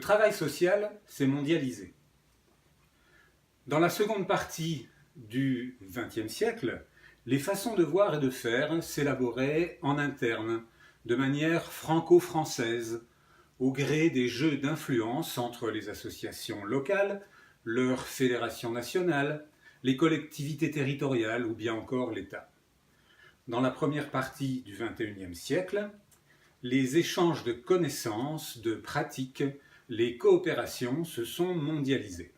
travail social s'est mondialisé. Dans la seconde partie du XXe siècle, les façons de voir et de faire s'élaboraient en interne, de manière franco-française, au gré des jeux d'influence entre les associations locales, leurs fédérations nationales, les collectivités territoriales ou bien encore l'État. Dans la première partie du XXIe siècle, les échanges de connaissances, de pratiques, les coopérations se sont mondialisées.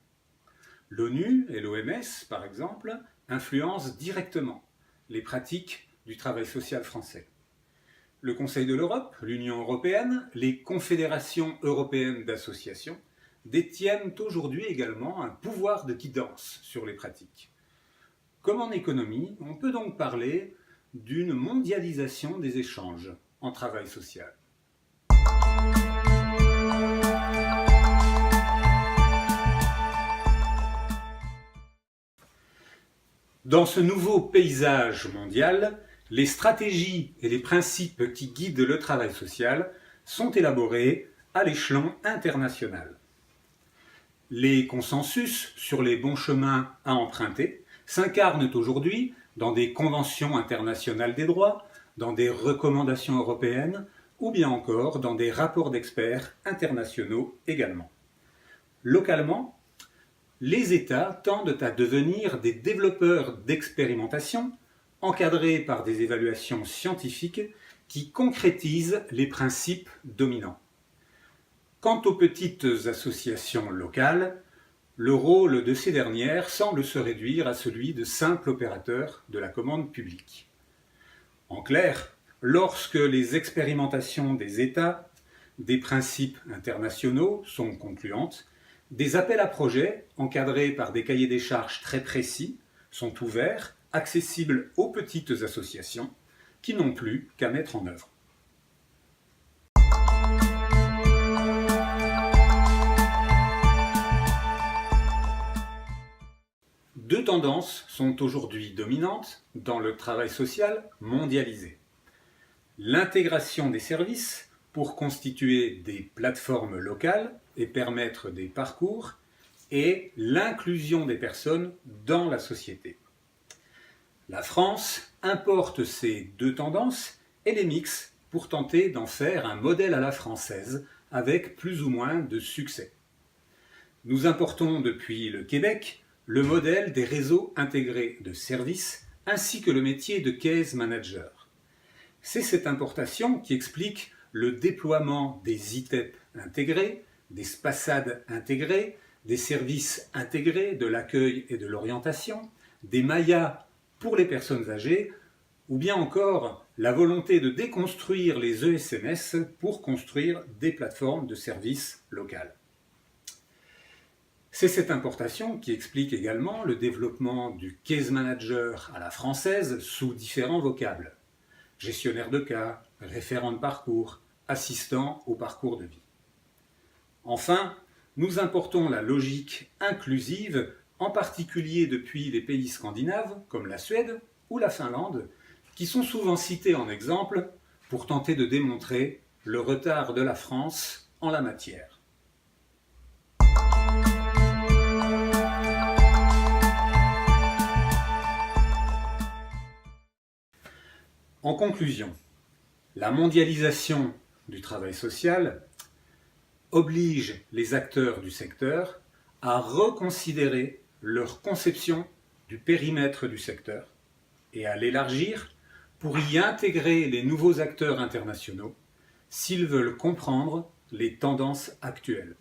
L'ONU et l'OMS, par exemple, influencent directement les pratiques du travail social français. Le Conseil de l'Europe, l'Union européenne, les confédérations européennes d'associations détiennent aujourd'hui également un pouvoir de guidance sur les pratiques. Comme en économie, on peut donc parler d'une mondialisation des échanges en travail social. Dans ce nouveau paysage mondial, les stratégies et les principes qui guident le travail social sont élaborés à l'échelon international. Les consensus sur les bons chemins à emprunter s'incarnent aujourd'hui dans des conventions internationales des droits, dans des recommandations européennes ou bien encore dans des rapports d'experts internationaux également. Localement, les États tendent à devenir des développeurs d'expérimentation encadrés par des évaluations scientifiques qui concrétisent les principes dominants. Quant aux petites associations locales, le rôle de ces dernières semble se réduire à celui de simples opérateurs de la commande publique. En clair, lorsque les expérimentations des États, des principes internationaux sont concluantes, des appels à projets, encadrés par des cahiers des charges très précis, sont ouverts, accessibles aux petites associations, qui n'ont plus qu'à mettre en œuvre. Deux tendances sont aujourd'hui dominantes dans le travail social mondialisé. L'intégration des services pour constituer des plateformes locales et permettre des parcours, et l'inclusion des personnes dans la société. La France importe ces deux tendances et les mixe pour tenter d'en faire un modèle à la française avec plus ou moins de succès. Nous importons depuis le Québec le modèle des réseaux intégrés de services ainsi que le métier de case manager. C'est cette importation qui explique le déploiement des ITEP intégrés, des SPASAD intégrés, des services intégrés de l'accueil et de l'orientation, des MAIA pour les personnes âgées, ou bien encore la volonté de déconstruire les ESMS pour construire des plateformes de services locales. C'est cette importation qui explique également le développement du case manager à la française sous différents vocables. Gestionnaire de cas, référent de parcours, assistant au parcours de vie. Enfin, nous importons la logique inclusive, en particulier depuis les pays scandinaves comme la Suède ou la Finlande, qui sont souvent cités en exemple pour tenter de démontrer le retard de la France en la matière. En conclusion, la mondialisation du travail social oblige les acteurs du secteur à reconsidérer leur conception du périmètre du secteur et à l'élargir pour y intégrer les nouveaux acteurs internationaux s'ils veulent comprendre les tendances actuelles.